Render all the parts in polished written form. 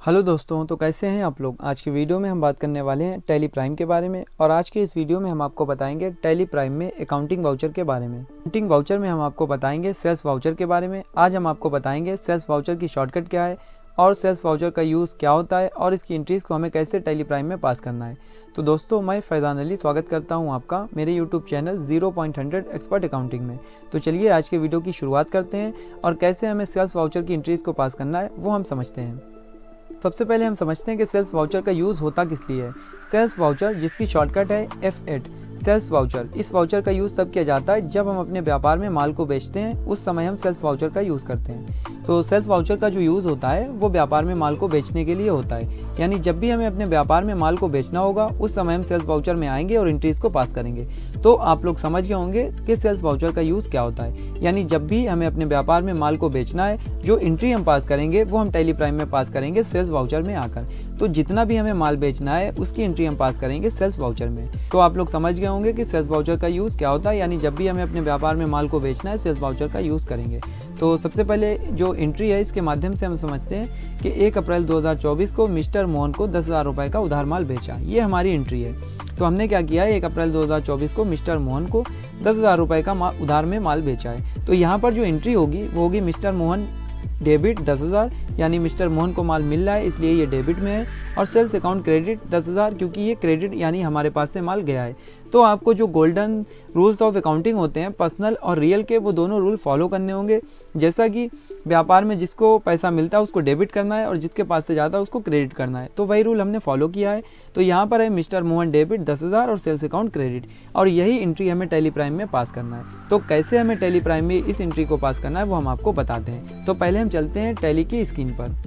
Hello दोस्तों, तो कैसे हैं आप लोग। आज की वीडियो में हम बात करने वाले हैं टैली प्राइम के बारे में। और आज के इस वीडियो में हम आपको बताएंगे टैली प्राइम में अकाउंटिंग वाउचर के बारे में। अकाउंटिंग वाउचर में हम आपको बताएंगे सेल्स वाउचर के बारे में। आज हम आपको बताएंगे सेल्स वाउचर की शॉर्टकट क्या है और सेल्स वाउचर का यूज़ क्या होता है और इसकी एंट्रीज़ को हमें कैसे टैली प्राइम में पास करना है। तो दोस्तों, मैं फैज़ान अली स्वागत करता हूं आपका मेरे यूट्यूब चैनल 0.100 एक्सपर्ट अकाउंटिंग में। तो चलिए आज के वीडियो की शुरुआत करते हैं और कैसे हमें सेल्स वाउचर की एंट्रीज़ को पास करना है वो हम समझते हैं। सबसे पहले हम समझते हैं कि सेल्स वाउचर का यूज़ होता किस लिए है। सेल्स वाउचर, जिसकी शॉर्टकट है F8, सेल्स वाउचर। इस वाउचर का यूज़ तब किया जाता है जब हम अपने व्यापार में माल को बेचते हैं, उस समय हम सेल्स वाउचर का यूज़ करते हैं। तो सेल्स वाउचर का जो यूज़ होता है वो व्यापार में माल को बेचने के लिए होता है। यानी जब भी हमें अपने व्यापार में माल को बेचना होगा उस समय हम सेल्स वाउचर में आएंगे और एंट्रीज़ को पास करेंगे। तो आप लोग समझ गए होंगे कि सेल्स वाउचर का यूज़ क्या होता है। यानी जब भी हमें अपने व्यापार में माल को बेचना है, जो एंट्री हम पास करेंगे वो हम टैली प्राइम में पास करेंगे सेल्स वाउचर में आकर। तो जितना भी हमें माल बेचना है उसकी एंट्री हम पास करेंगे सेल्स वाउचर में। तो आप लोग समझ गए होंगे कि सेल्स वाउचर का यूज़ क्या होता है। यानी जब भी हमें अपने व्यापार में माल को बेचना है सेल्स वाउचर का यूज़ करेंगे। तो सबसे पहले जो एंट्री है इसके माध्यम से हम समझते हैं कि 1 अप्रैल 2024 को मिस्टर मोहन को 10,000 रुपये का उधार माल बेचा। ये हमारी एंट्री है। तो हमने क्या किया है, 1 अप्रैल 2024 को मिस्टर मोहन को 10,000 रुपये का उधार में माल बेचा है। तो यहाँ पर जो एंट्री होगी वो होगी मिस्टर मोहन डेबिट 10,000, यानी मिस्टर मोहन को माल मिल रहा है इसलिए ये डेबिट में है। और सेल्स अकाउंट क्रेडिट 10,000, क्योंकि ये क्रेडिट यानी हमारे पास से माल गया है। तो आपको जो गोल्डन रूल्स ऑफ अकाउंटिंग होते हैं पर्सनल और रियल के, वो दोनों रूल फॉलो करने होंगे। जैसा कि व्यापार में जिसको पैसा मिलता है उसको डेबिट करना है और जिसके पास से जाता है उसको क्रेडिट करना है। तो वही रूल हमने फॉलो किया है। तो यहाँ पर है मिस्टर मोहन डेबिट 10,000 और सेल्स अकाउंट क्रेडिट, और यही एंट्री हमें टैली प्राइम में पास करना है। तो कैसे हमें टैली प्राइम में इस एंट्री को पास करना है वो हम आपको बताते हैं। तो पहले हम चलते हैं टैली की स्क्रीन पर।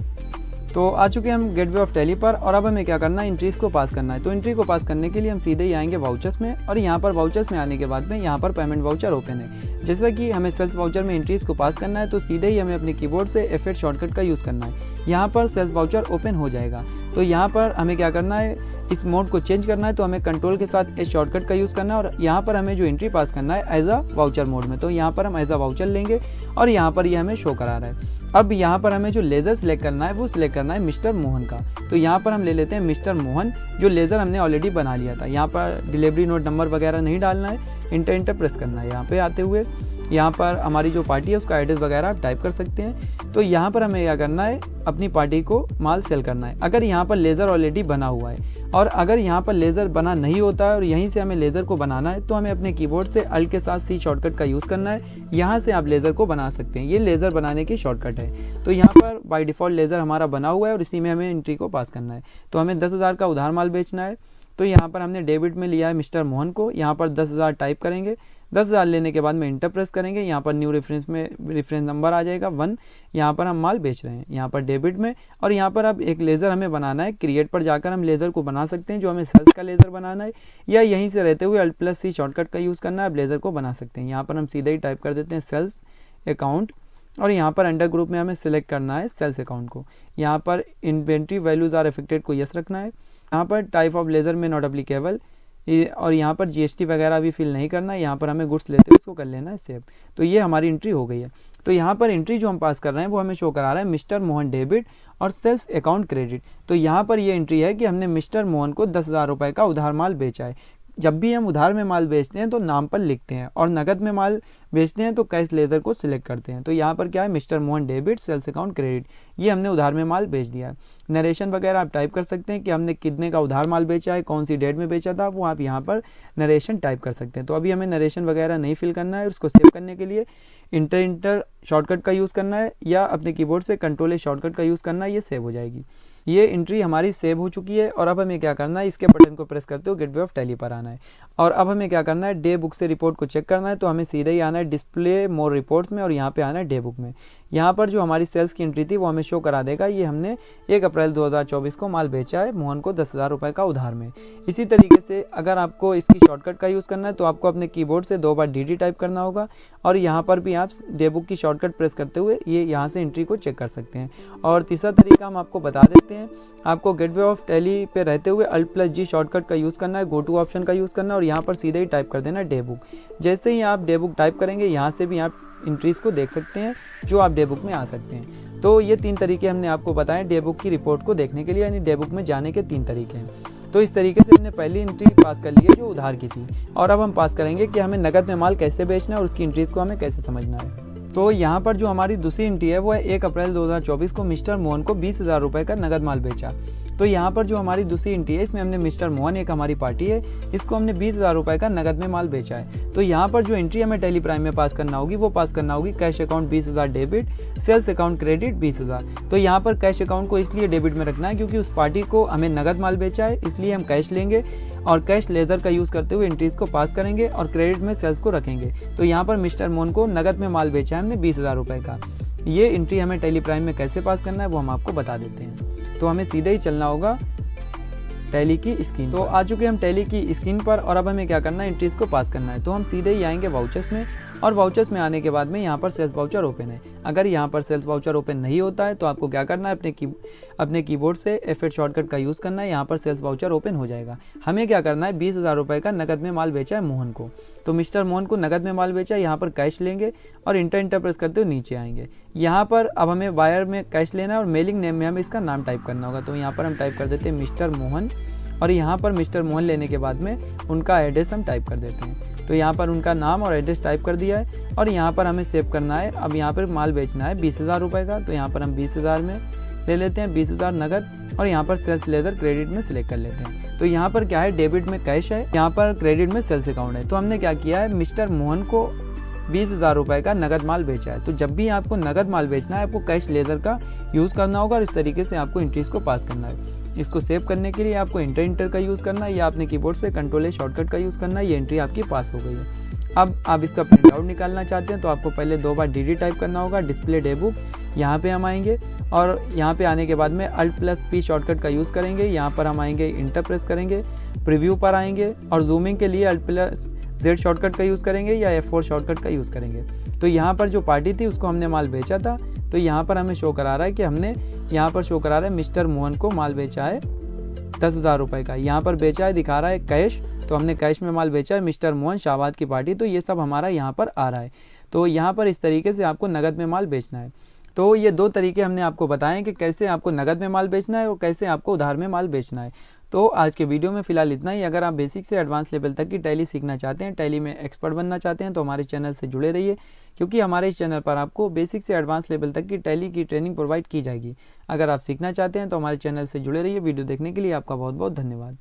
तो आ चुके हम गेटवे ऑफ टैली पर और अब हमें क्या करना है, एंट्रीज़ को पास करना है। तो एंट्री को पास करने के लिए हम सीधे ही आएंगे वाउचर्स में, और यहाँ पर वाउचर्स में आने के बाद में यहाँ पर पेमेंट वाउचर ओपन है। जैसा कि हमें सेल्स वाउचर में एंट्रीज़ को पास करना है तो सीधे ही हमें अपने कीबोर्ड से F8 शॉर्टकट का यूज़ करना है। यहाँ पर सेल्स वाउचर ओपन हो जाएगा। तो यहाँ पर हमें क्या करना है, इस मोड को चेंज करना है। तो हमें कंट्रोल के साथ इस शॉर्टकट का यूज़ करना है और यहाँ पर हमें जो एंट्री पास करना है एज अ वाउचर मोड में। तो यहाँ पर हम एज अ वाउचर लेंगे और यहाँ पर ये हमें शो करा रहा है। अब यहाँ पर हमें जो लेज़र सिलेक्ट करना है वो सिलेक्ट करना है मिस्टर मोहन का। तो यहाँ पर हम ले लेते हैं मिस्टर मोहन, जो लेज़र हमने ऑलरेडी बना लिया था। यहाँ पर डिलीवरी नोट नंबर वगैरह नहीं डालना है, इंटर प्रेस करना है। यहाँ पे आते हुए यहाँ पर हमारी जो पार्टी है उसका एड्रेस वगैरह आप टाइप कर सकते हैं। तो यहाँ पर हमें क्या करना है, अपनी पार्टी को माल सेल करना है। अगर यहाँ पर लेज़र ऑलरेडी बना हुआ है और अगर यहाँ पर लेज़र बना नहीं होता है और यहीं से हमें लेज़र को बनाना है तो हमें अपने कीबोर्ड से अल्ट के साथ C शॉर्टकट का यूज़ करना है। यहाँ से आप लेज़र को बना सकते हैं। ये लेज़र बनाने की शॉर्टकट है। तो यहाँ पर बाय डिफ़ॉल्ट लेज़र हमारा बना हुआ है और इसी में हमें एंट्री को पास करना है। तो हमें 10,000 का उधार माल बेचना है। तो यहाँ पर हमने डेबिट में लिया है मिस्टर मोहन को। यहाँ पर 10,000 टाइप करेंगे। 10,000 लेने के बाद में इंटर प्रेस करेंगे। यहाँ पर न्यू रेफरेंस में रेफरेंस नंबर आ जाएगा 1। यहाँ पर हम माल बेच रहे हैं, यहाँ पर डेबिट में। और यहाँ पर अब एक लेज़र हमें बनाना है। क्रिएट पर जाकर हम लेज़र को बना सकते हैं, जो हमें सेल्स का लेज़र बनाना है, या यहीं से रहते हुए Alt+C शॉर्टकट का यूज़ करना है। अब लेज़र को बना सकते हैं। यहाँ पर हम सीधे ही टाइप कर देते हैं सेल्स अकाउंट और यहाँ पर अंडर ग्रुप में हमें सिलेक्ट करना है सेल्स अकाउंट को। यहाँ पर इन्वेंट्री वैल्यूज़ आर अफेक्टेड को यस रखना है। यहाँ पर टाइप ऑफ लेज़र में नॉट एप्लीकेबल, और यहाँ पर GST वगैरह भी फिल नहीं करना है। यहाँ पर हमें गुड्स लेते हुए उसको कर लेना है सेव। तो ये हमारी एंट्री हो गई है। तो यहाँ पर एंट्री जो हम पास कर रहे हैं वो हमें शो करा रहा है मिस्टर मोहन डेबिट और सेल्स अकाउंट क्रेडिट। तो यहाँ पर ये एंट्री है कि हमने मिस्टर मोहन को 10,000 रुपये का उधार माल बेचा है। जब भी हम उधार में माल बेचते हैं तो नाम पर लिखते हैं, और नगद में माल बेचते हैं तो कैश लेज़र को सिलेक्ट करते हैं। तो यहाँ पर क्या है, mister Mohan debit sales account credit, ये हमने उधार में माल बेच दिया है। नरेशन वगैरह आप टाइप कर सकते हैं कि हमने कितने का उधार माल बेचा है, कौन सी डेट में बेचा था, वो आप यहाँ पर नरेशन टाइप कर सकते हैं। तो अभी हमें नरेशन वगैरह नहीं फिल करना है। उसको सेव करने के लिए इंटर शॉर्टकट का यूज़ करना है, या अपने कीबोर्ड से कंट्रोल शॉर्टकट का यूज़ करना है। ये सेव हो जाएगी। ये एंट्री हमारी सेव हो चुकी है। और अब हमें क्या करना है, इसके बटन को प्रेस करते हुए गेटवे ऑफ टैली पर आना है। और अब हमें क्या करना है, डे बुक से रिपोर्ट को चेक करना है। तो हमें सीधे ही आना है डिस्प्ले मोर रिपोर्ट्स में और यहाँ पे आना है डे बुक में। यहाँ पर जो हमारी सेल्स की एंट्री थी वो हमें शो करा देगा। ये हमने 1 अप्रैल 2024 को माल बेचा है मोहन को 10,000 रुपये का उधार में। इसी तरीके से अगर आपको इसकी शॉर्टकट का यूज़ करना है तो आपको अपने कीबोर्ड से 2 बार DD टाइप करना होगा, और यहाँ पर भी आप डे बुक की शॉर्टकट प्रेस करते हुए ये यहाँ से एंट्री को चेक कर सकते हैं। और तीसरा तरीका हम आपको बता देते हैं, आपको गेटवे ऑफ टैली पे रहते हुए Alt+G शॉर्टकट का यूज़ करना है, गो टू ऑप्शन का यूज़ करना है, और यहाँ पर सीधे ही टाइप कर देना डे बुक। जैसे ही आप डे बुक टाइप करेंगे यहाँ से भी आप एंट्रीज़ को देख सकते हैं जो आप डे बुक में आ सकते हैं। तो ये 3 तरीके हमने आपको बताएं डे बुक की रिपोर्ट को देखने के लिए, यानी डे बुक में जाने के 3 तरीके हैं। तो इस तरीके से हमने पहली एंट्री पास कर ली है जो उधार की थी, और अब हम पास करेंगे कि हमें नकद में माल कैसे बेचना है और उसकी एंट्रीज़ को हमें कैसे समझना है। तो यहाँ पर जो हमारी दूसरी एंट्री है वो है 1 अप्रैल 2024 को मिस्टर मोहन को 20,000 रुपये का नगद माल बेचा। तो यहाँ पर जो हमारी दूसरी एंट्री है इसमें हमने मिस्टर मोहन, एक हमारी पार्टी है, इसको हमने 20,000 रुपये का नगद में माल बेचा है। तो यहाँ पर जो एंट्री हमें टैली प्राइम में पास करना होगी वो पास करना होगी cash account 20,000 debit, sales account credit 20,000। तो यहाँ पर कैश अकाउंट को इसलिए डेबिट में रखना है क्योंकि उस पार्टी को हमें नगद माल बेचा है, इसलिए हम कैश लेंगे और कैश लेजर का यूज़ करते हुए एंट्रीज़ को पास करेंगे और क्रेडिट में सेल्स को रखेंगे। तो यहाँ पर मिस्टर मोहन को नगद में माल बेचा है हमने 20,000 रुपये का। ये एंट्री हमें टैली प्राइम में कैसे पास करना है वो हम आपको बता देते हैं। तो हमें सीधे ही चलना होगा टैली की स्क्रीन। तो आ चुके हम टैली की स्क्रीन पर, और अब हमें क्या करना है, एंट्रीज़ को पास करना है। तो हम सीधे ही आएंगे वाउचर्स में, और वाउचर्स में आने के बाद में यहाँ पर सेल्स वाउचर ओपन है। अगर यहाँ पर सेल्स वाउचर ओपन नहीं होता है तो आपको क्या करना है, अपने कीबोर्ड से F8 शॉर्टकट का यूज़ करना है। यहाँ पर सेल्स वाउचर ओपन हो जाएगा। हमें क्या करना है, 20,000 रुपये का नगद में माल बेचा है मोहन को। तो मिस्टर मोहन को नगद में माल बेचा है, यहाँ पर कैश लेंगे और इंटर प्रेस करते हुए नीचे आएंगे। यहाँ पर अब हमें वायर में कैश लेना है और मेलिंग नेम में हमें इसका नाम टाइप करना होगा। तो यहाँ पर हम टाइप कर देते हैं मिस्टर मोहन, और यहाँ पर मिस्टर मोहन लेने के बाद में उनका एड्रेस हम टाइप कर देते हैं। तो यहाँ पर उनका नाम और एड्रेस टाइप कर दिया है, और यहाँ पर हमें सेव करना है। अब यहाँ पर माल बेचना है 20,000 रुपये का, तो यहाँ पर हम 20,000 में ले लेते हैं, 20,000 नगद, और यहाँ पर सेल्स लेजर क्रेडिट में सिलेक्ट कर लेते हैं। तो यहाँ पर क्या है, डेबिट में कैश है, यहाँ पर क्रेडिट में सेल्स अकाउंट है। तो हमने क्या किया है, मिस्टर मोहन को 20,000 रुपये का नगद माल बेचा है। तो जब भी आपको नगद माल बेचना है आपको कैश लेजर का यूज़ करना होगा, और इस तरीके से आपको एंट्रीज़ को पास करना है। इसको सेव करने के लिए आपको इंटर का यूज़ करना है, या अपने कीबोर्ड से कंट्रोल शॉर्टकट का यूज़ करना है। ये एंट्री आपकी पास हो गई है। अब आप इसका प्रिंट आउट निकालना चाहते हैं तो आपको पहले 2 बार DD टाइप करना होगा, डिस्प्ले डे बुक। यहाँ पे हम आएंगे, और यहाँ पे आने के बाद में Alt+P शॉर्टकट का यूज़ करेंगे। यहाँ पर हम आएंगे, इंटर प्रेस करेंगे, प्रीव्यू पर आएंगे, और जूमिंग के लिए Alt+Z शॉर्टकट का यूज़ करेंगे या F4 शॉर्टकट का यूज़ करेंगे। तो यहाँ पर जो पार्टी थी उसको हमने माल बेचा था, तो यहाँ पर हमें शो करा रहा है कि हमने यहाँ पर शो करा रहा है मिस्टर मोहन को माल बेचा है 10,000 रुपये का। यहाँ पर बेचा है, दिखा रहा है कैश, तो हमने कैश में माल बेचा है मिस्टर मोहन शाहबाद की पार्टी। तो ये सब हमारा यहाँ पर आ रहा है। तो यहाँ पर इस तरीके से आपको नगद में माल बेचना है। तो ये 2 तरीके हमने आपको बताए कि कैसे आपको नगद में माल बेचना है और कैसे आपको उधार में माल बेचना है। तो आज के वीडियो में फ़िलहाल इतना ही। अगर आप बेसिक से एडवांस लेवल तक की टैली सीखना चाहते हैं, टैली में एक्सपर्ट बनना चाहते हैं, तो हमारे चैनल से जुड़े रहिए, क्योंकि हमारे इस चैनल पर आपको बेसिक से एडवांस लेवल तक की टैली की ट्रेनिंग प्रोवाइड की जाएगी। अगर आप सीखना चाहते हैं तो हमारे चैनल से जुड़े रहिए। वीडियो देखने के लिए आपका बहुत बहुत धन्यवाद।